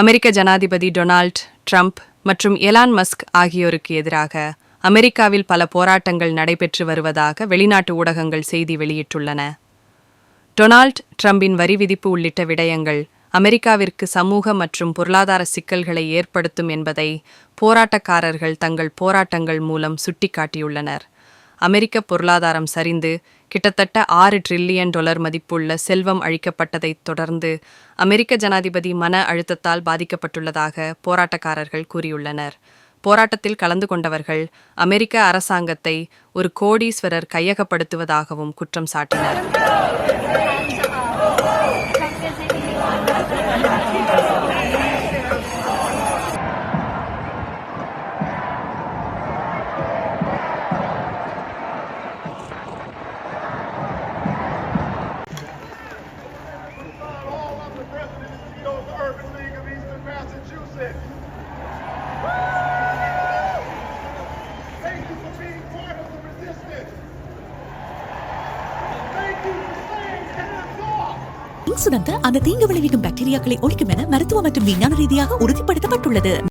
அமெரிக்க ஜனாதிபதி Donald Trump மற்றும் Elon Musk ஆகியோருக்கு எதிராக அமெரிக்காவில் பல போராட்டங்கள் நடைபெற்று வருவதாக வெளிநாட்டு ஊடகங்கள் செய்தி வெளியிட்டுள்ளன. டொனால்ட் ட்ரம்பின் வரி விதிப்பு உள்ளிட்ட விடயங்கள் அமெரிக்காவிற்கு சமூக மற்றும் பொருளாதார சிக்கல்களை ஏற்படுத்தும் என்பதை போராட்டக்காரர்கள் தங்கள் போராட்டங்கள் மூலம் சுட்டிக்காட்டியுள்ளனர். அமெரிக்க பொருளாதாரம் சரிந்து கிட்டத்தட்ட $6 டிரில்லியன் மதிப்புள்ள செல்வம் அழிக்கப்பட்டதைத் தொடர்ந்து அமெரிக்க ஜனாதிபதி மன அழுத்தத்தால் பாதிக்கப்பட்டுள்ளதாக போராட்டக்காரர்கள் கூறியுள்ளனர். போராட்டத்தில் கலந்து கொண்டவர்கள் அமெரிக்க அரசாங்கத்தை ஒரு கோடீஸ்வரர் கையகப்படுத்துவதாகவும் குற்றம் சாட்டினர். Urban League of Eastern Massachusetts. Thank you for being part of the resistance. Thank you for saying hands off. Insurance அந்த தீங்கு விளைவிக்கும் பாக்டீரியாக்களை ஒழிக்கும் என மருத்துவ மற்றும் விஞ்ஞான ரீதியாக உறுதிப்படுத்தப்பட்டுள்ளது.